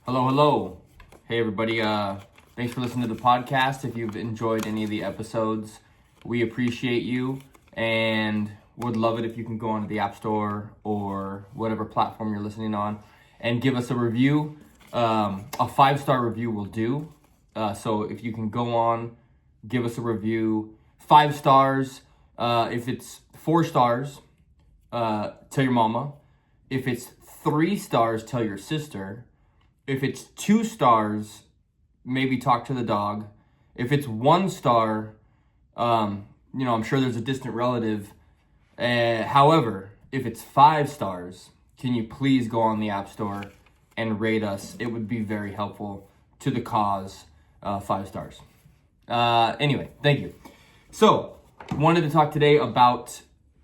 Hello, hello. Hey, everybody. Thanks for listening to the podcast. If you've enjoyed any of the episodes, we appreciate you and would love it if you can go onto the App Store or whatever platform you're listening on and give us a review. A 5-star review will do. So if you can go on, give us a review. 5 stars. If it's 4 stars, tell your mama. If it's 3 stars, tell your sister. If it's 2 stars, maybe talk to the dog. If it's 1 star, I'm sure there's a distant relative. However, if it's 5 stars, can you please go on the App Store and rate us? It would be very helpful to the cause. 5 stars. Anyway, thank you. So, wanted to talk today about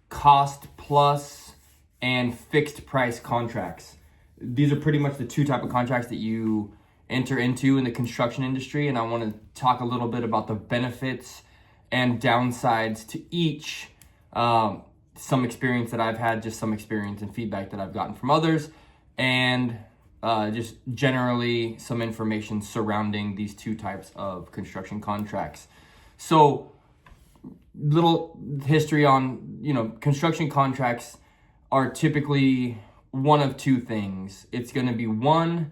cost plus and fixed price contracts. These are pretty much the 2 type of contracts that you enter into in the construction industry, and I want to talk a little bit about the benefits and downsides to each. Some experience that I've had, just some experience and feedback that I've gotten from others, and just generally some information surrounding these 2 types of construction contracts. So, little history on, construction contracts are typically one of 2 things. It's going to be one,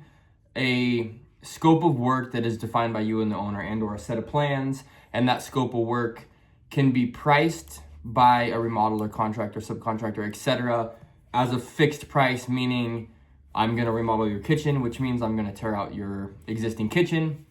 a scope of work that is defined by you and the owner and or a set of plans, and that scope of work can be priced by a remodeler, contractor, subcontractor, etc. as a fixed price, meaning I'm going to remodel your kitchen, which means I'm going to tear out your existing kitchen.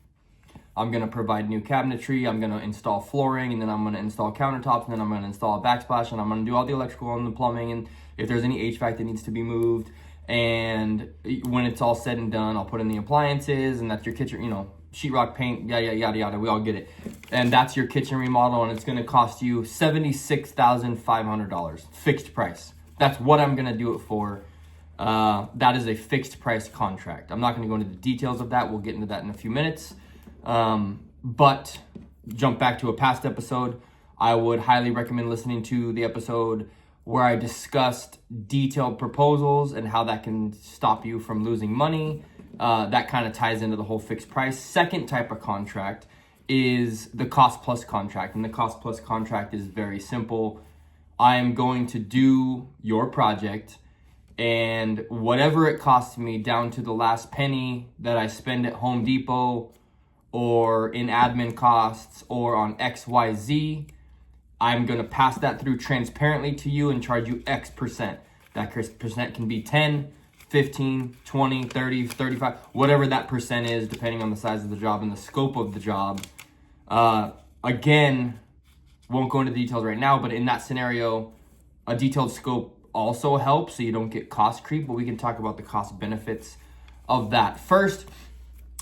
I'm going to provide new cabinetry, I'm going to install flooring, and then I'm going to install countertops, and then I'm going to install a backsplash, and I'm going to do all the electrical and the plumbing, and if there's any HVAC that needs to be moved. And when it's all said and done, I'll put in the appliances, and that's your kitchen, sheetrock, paint, yada, yada, yada, we all get it. And that's your kitchen remodel, and it's going to cost you $76,500, fixed price. That's what I'm going to do it for. That is a fixed price contract. I'm not going to go into the details of that. We'll get into that in a few minutes. But jump back to a past episode. I would highly recommend listening to the episode where I discussed detailed proposals and how that can stop you from losing money. That kind of ties into the whole fixed price. Second type of contract is the cost plus contract. And the cost plus contract is very simple. I am going to do your project, and whatever it costs me down to the last penny that I spend at Home Depot or in admin costs or on XYZ, I'm going to pass that through transparently to you and charge you X percent. That percent can be 10, 15, 20, 30, 35, whatever that percent is, depending on the size of the job and the scope of the job. Again, won't go into details right now, but in that scenario, a detailed scope also helps so you don't get cost creep, but we can talk about the cost benefits of that. First,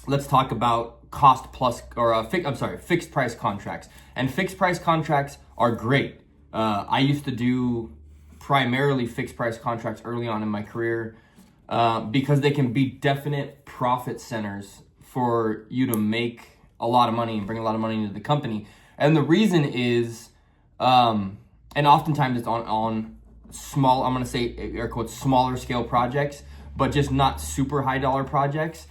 let's talk about cost plus or fixed price contracts. And fixed price contracts are great. I used to do primarily fixed price contracts early on in my career because they can be definite profit centers for you to make a lot of money and bring a lot of money into the company. And the reason is, and oftentimes it's on small, I'm going to say air quotes, smaller scale projects, but just not super high dollar projects.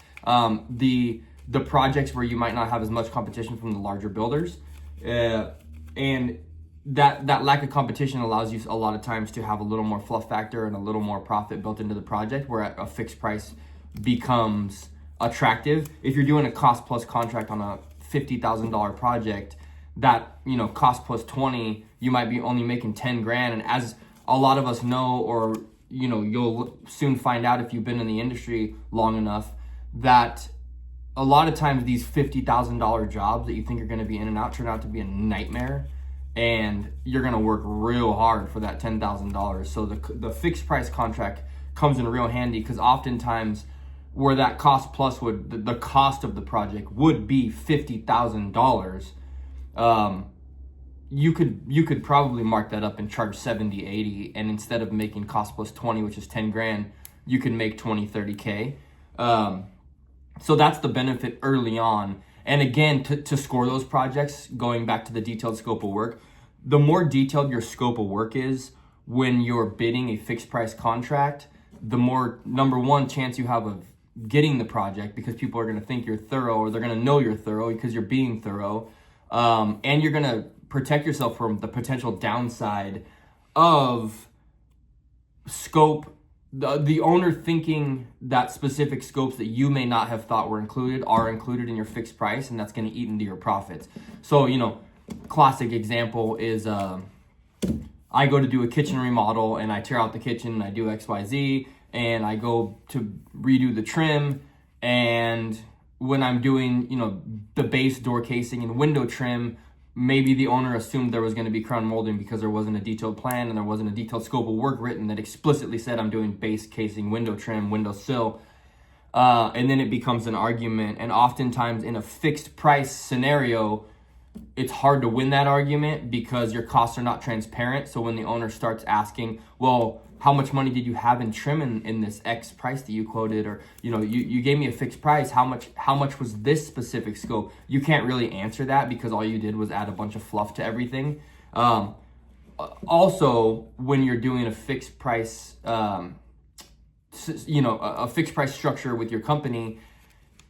The projects where you might not have as much competition from the larger builders. And that lack of competition allows you a lot of times to have a little more fluff factor and a little more profit built into the project, where a fixed price becomes attractive. If you're doing a cost plus contract on a $50,000 project, that, cost plus 20, you might be only making 10 grand. And as a lot of us know, or, you'll soon find out if you've been in the industry long enough, that a lot of times these $50,000 jobs that you think are going to be in and out turn out to be a nightmare, and you're going to work real hard for that $10,000. So the fixed price contract comes in real handy, because oftentimes where that cost plus the cost of the project would be $50,000, you could probably mark that up and charge 70, 80, and instead of making cost plus 20, which is 10 grand, you can make 20, 30K. So that's the benefit early on. And again, to score those projects, going back to the detailed scope of work, the more detailed your scope of work is when you're bidding a fixed price contract, the more, number one, chance you have of getting the project, because people are going to think you're thorough, or they're going to know you're thorough because you're being thorough. And you're going to protect yourself from the potential downside of scope, the owner thinking that specific scopes that you may not have thought were included are included in your fixed price, and that's going to eat into your profits. So, classic example is I go to do a kitchen remodel, and I tear out the kitchen, and I do XYZ, and I go to redo the trim, and when I'm doing, the base door casing and window trim, maybe the owner assumed there was going to be crown molding because there wasn't a detailed plan and there wasn't a detailed scope of work written that explicitly said I'm doing base casing, window trim, window sill. And then it becomes an argument. And oftentimes in a fixed price scenario, it's hard to win that argument because your costs are not transparent. So when the owner starts asking, well, how much money did you have in trim in this X price that you quoted? Or, you gave me a fixed price. How much was this specific scope? You can't really answer that because all you did was add a bunch of fluff to everything. Also, when you're doing a fixed price, a fixed price structure with your company,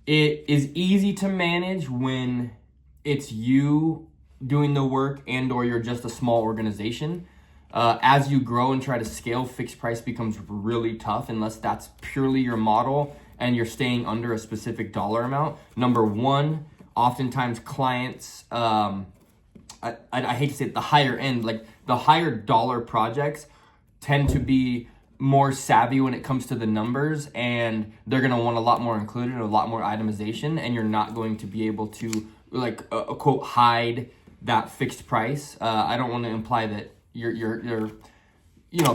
it is easy to manage when it's you doing the work and or you're just a small organization. As you grow and try to scale, fixed price becomes really tough unless that's purely your model and you're staying under a specific dollar amount. Number one, oftentimes clients, I hate to say it, the higher end, like the higher dollar projects tend to be more savvy when it comes to the numbers, and they're going to want a lot more included, a lot more itemization, and you're not going to be able to quote hide that fixed price. I don't want to imply that you're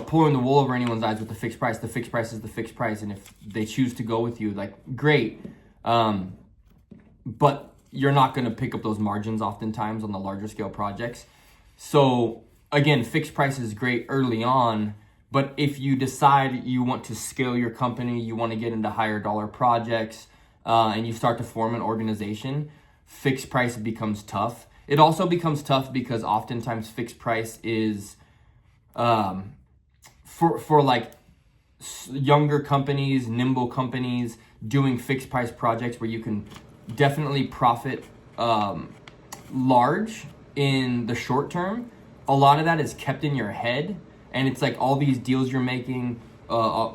pulling the wool over anyone's eyes with the fixed price. The fixed price is the fixed price, and if they choose to go with you, great. But you're not going to pick up those margins oftentimes on the larger scale projects. So again, fixed price is great early on, but if you decide you want to scale your company, you want to get into higher dollar projects, and you start to form an organization, fixed price becomes tough. It also becomes tough because oftentimes fixed price is for younger companies, nimble companies doing fixed price projects where you can definitely profit large in the short term. A lot of that is kept in your head, and it's like all these deals you're making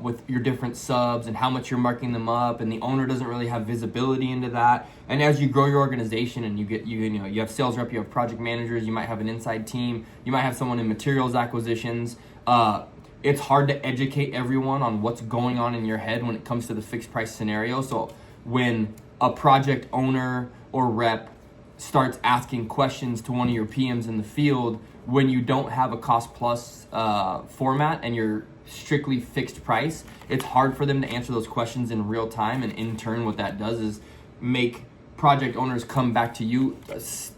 with your different subs and how much you're marking them up, and the owner doesn't really have visibility into that. And as you grow your organization and you have sales rep, you have project managers, you might have an inside team, you might have someone in materials acquisitions. It's hard to educate everyone on what's going on in your head when it comes to the fixed price scenario. So when a project owner or rep starts asking questions to one of your PMs in the field, when you don't have a cost plus format and you're strictly fixed price, it's hard for them to answer those questions in real time. And in turn, what that does is make project owners come back to you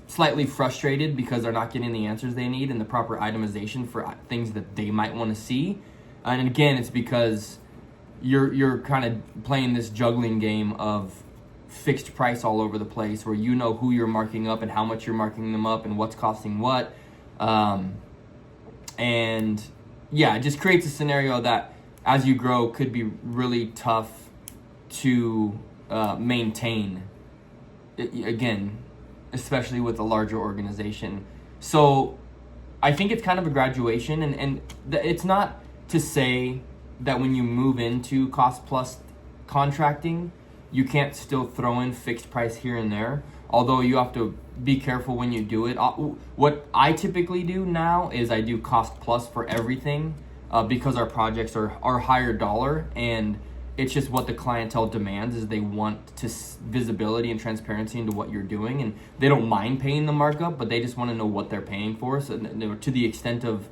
slightly frustrated because they're not getting the answers they need and the proper itemization for things that they might want to see. And again, it's because you're kind of playing this juggling game of fixed price all over the place, where you know who you're marking up and how much you're marking them up and what's costing what. And yeah, it just creates a scenario that as you grow could be really tough to maintain, again, especially with a larger organization. So I think it's kind of a graduation, and it's not to say that when you move into cost plus contracting, you can't still throw in fixed price here and there, although you have to be careful when you do it. What I typically do now is I do cost plus for everything because our projects are higher dollar, and it's just what the clientele demands is they want visibility and transparency into what you're doing, and they don't mind paying the markup, but they just want to know what they're paying for. So to the extent of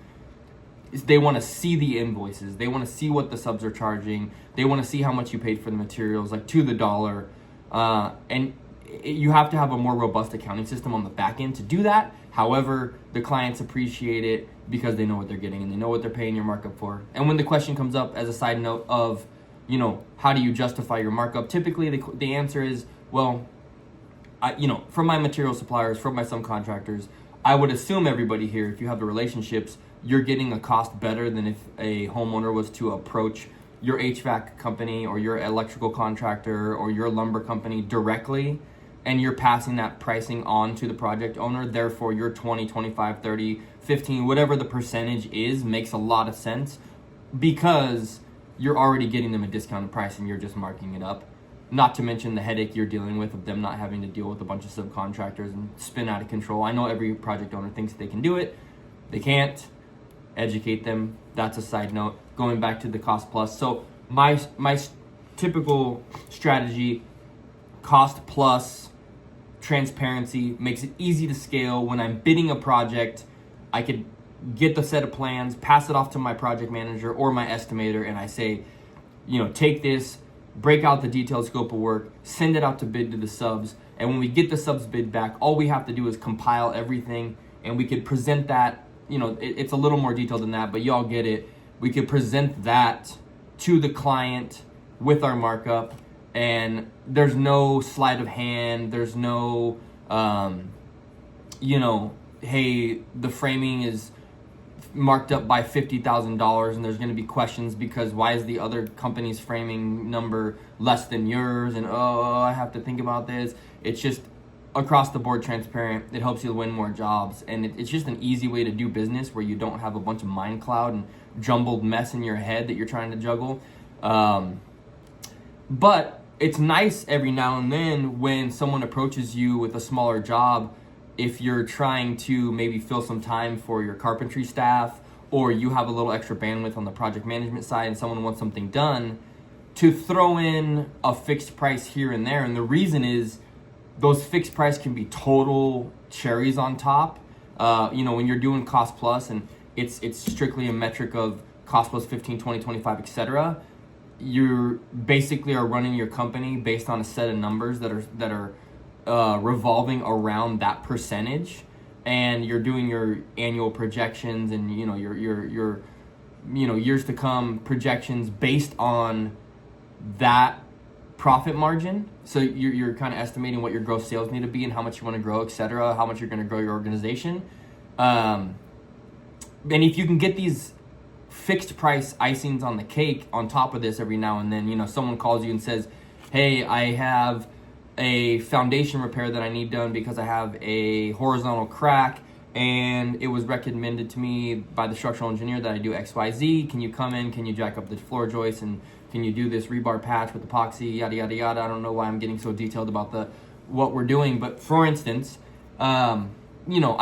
they want to see the invoices, they want to see what the subs are charging, they want to see how much you paid for the materials, to the dollar, and you have to have a more robust accounting system on the back end to do that. However, the clients appreciate it because they know what they're getting and they know what they're paying your markup for. And when the question comes up as a side note of, how do you justify your markup? Typically, the answer is, well, from my material suppliers, from my subcontractors, I would assume everybody here, if you have the relationships, you're getting a cost better than if a homeowner was to approach your HVAC company or your electrical contractor or your lumber company directly, and you're passing that pricing on to the project owner. Therefore, your 20, 25, 30, 15, whatever the percentage is, makes a lot of sense because you're already getting them a discounted price and you're just marking it up. Not to mention the headache you're dealing with of them not having to deal with a bunch of subcontractors and spin out of control. I know every project owner thinks they can do it. They can't. Educate them. That's a side note. Going back to the cost plus. So my typical strategy, cost plus transparency, makes it easy to scale. When I'm bidding a project, I could get the set of plans, pass it off to my project manager or my estimator, and I say, take this, break out the detailed scope of work, send it out to bid to the subs, and when we get the subs bid back, all we have to do is compile everything, and we could present that. It's a little more detailed than that, but y'all get it. We could present that to the client with our markup, and there's no sleight of hand. There's no, hey, the framing is marked up by $50,000 and there's going to be questions because why is the other company's framing number less than yours? And, I have to think about this. It's just across the board transparent. It helps you win more jobs, and it's just an easy way to do business where you don't have a bunch of mind cloud and jumbled mess in your head that you're trying to juggle. But it's nice every now and then when someone approaches you with a smaller job, if you're trying to maybe fill some time for your carpentry staff, or you have a little extra bandwidth on the project management side and someone wants something done, to throw in a fixed price here and there. And the reason is those fixed price can be total cherries on top. When you're doing cost plus and it's strictly a metric of cost plus 15, 20, 25, etc. You basically are running your company based on a set of numbers that are revolving around that percentage, and you're doing your annual projections and your years to come projections based on that profit margin. So you're kind of estimating what your gross sales need to be and how much you want to grow, etc., how much you're going to grow your organization. And if you can get these fixed price icings on the cake on top of this every now and then, someone calls you and says, hey, I have a foundation repair that I need done because I have a horizontal crack and it was recommended to me by the structural engineer that I do XYZ. Can you come in? Can you jack up the floor joist? And can you do this rebar patch with epoxy? Yada, yada, yada. I don't know why I'm getting so detailed about what we're doing. But for instance, I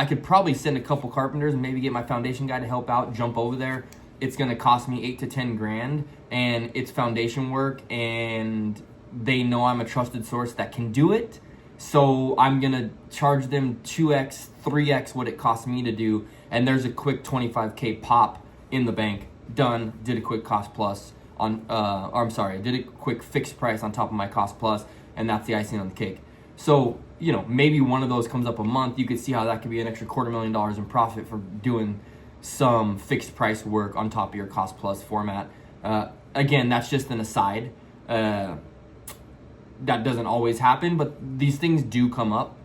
could probably send a couple carpenters and maybe get my foundation guy to help out, jump over there. It's going to cost me $8 to $10,000 and it's foundation work, and they know I'm a trusted source that can do it. So I'm going to charge them 2x, 3x what it costs me to do. And there's a quick $25K pop in the bank. Done. Did a quick cost plus did a quick fixed price on top of my cost plus, and that's the icing on the cake. So, maybe one of those comes up a month. You could see how that could be an extra $250,000 in profit for doing some fixed price work on top of your cost plus format. Again, that's just an aside. That doesn't always happen, but these things do come up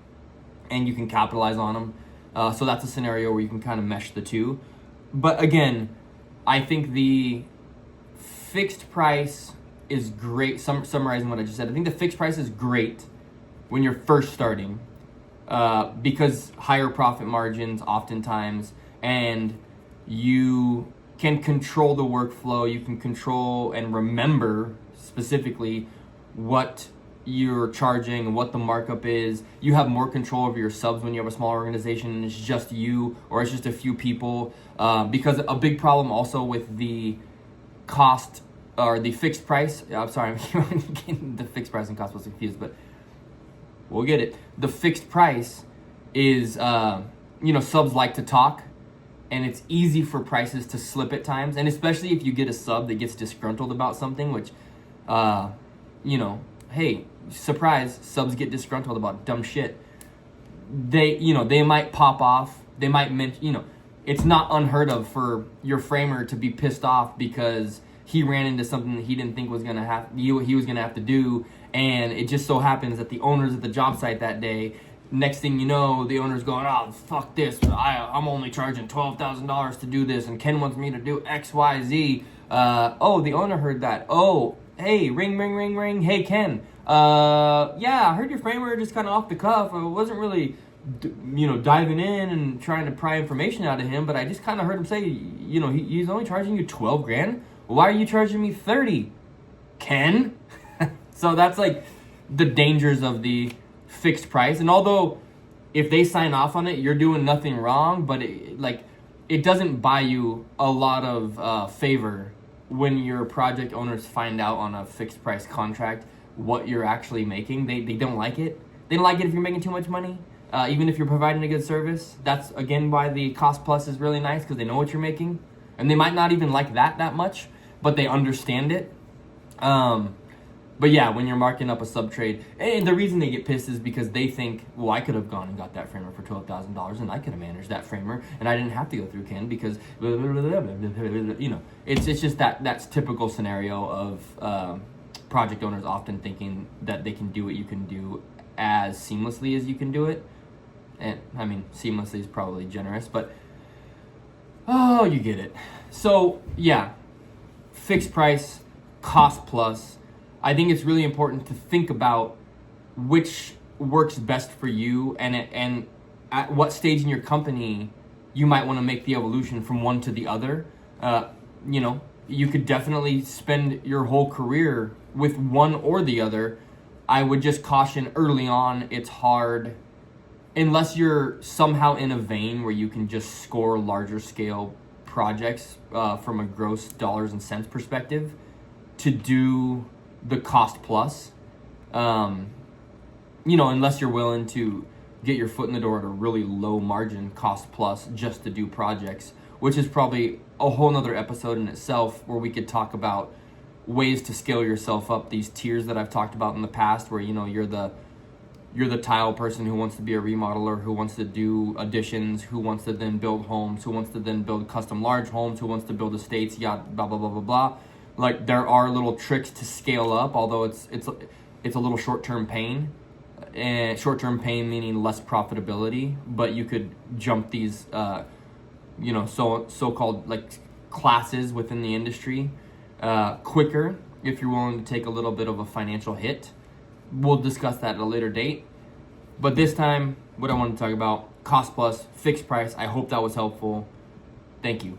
and you can capitalize on them. So that's a scenario where you can kind of mesh the two. But again, I think the fixed price is great. Summarizing what I just said, I think the fixed price is great when you're first starting because higher profit margins oftentimes, and you can control the workflow. You can control and remember specifically what you're charging and what the markup is. You have more control over your subs when you have a small organization and it's just you or it's just a few people. Because a big problem also with the cost or the fixed price, I'm sorry, I'm getting the fixed price and cost plus confused, but we'll get it. The fixed price is, subs like to talk, and it's easy for prices to slip at times. And especially if you get a sub that gets disgruntled about something, which, hey, surprise, subs get disgruntled about dumb shit. They might pop off. They might mention, it's not unheard of for your framer to be pissed off because he ran into something that he didn't think was he was gonna have to do, and it just so happens that the owner's at the job site that day. Next thing you know, the owner's going, oh, fuck this. I'm only charging $12,000 to do this, and Ken wants me to do X, Y, Z. Oh, the owner heard that. Oh, hey, ring, ring, ring, ring. Hey, Ken. Yeah, I heard your framer just kind of off the cuff. I wasn't really, diving in and trying to pry information out of him, but I just kind of heard him say, he's only charging you 12 grand. Why are you charging me 30, Ken? So that's like the dangers of the fixed price. And although if they sign off on it, you're doing nothing wrong, but it doesn't buy you a lot of favor when your project owners find out on a fixed price contract what you're actually making. They don't like it. They don't like it if you're making too much money, even if you're providing a good service. That's, again, why the cost plus is really nice, because they know what you're making. And they might not even like that much, but they understand it. But yeah, when you're marking up a sub-trade, and the reason they get pissed is because they think, well, I could have gone and got that framer for $12,000, and I could have managed that framer, and I didn't have to go through Ken because, it's just that's typical scenario of project owners often thinking that they can do what you can do as seamlessly as you can do it. And I mean, seamlessly is probably generous, but oh, you get it. So yeah, fixed price, cost plus. I think it's really important to think about which works best for you, and at what stage in your company you might want to make the evolution from one to the other. You could definitely spend your whole career with one or the other. I would just caution early on, it's hard, unless you're somehow in a vein where you can just score larger scale projects from a gross dollars and cents perspective, to do the cost plus, unless you're willing to get your foot in the door at a really low margin cost plus just to do projects, which is probably a whole nother episode in itself, where we could talk about ways to scale yourself up, these tiers that I've talked about in the past, where you're the tile person who wants to be a remodeler, who wants to do additions, who wants to then build homes, who wants to then build custom large homes, who wants to build estates, blah blah blah blah blah. Like, there are little tricks to scale up, although it's a little short-term pain. And short-term pain meaning less profitability, but you could jump these so-called like classes within the industry quicker if you're willing to take a little bit of a financial hit. We'll discuss that at a later date. But this time, what I want to talk about, cost plus, fixed price. I hope that was helpful. Thank you.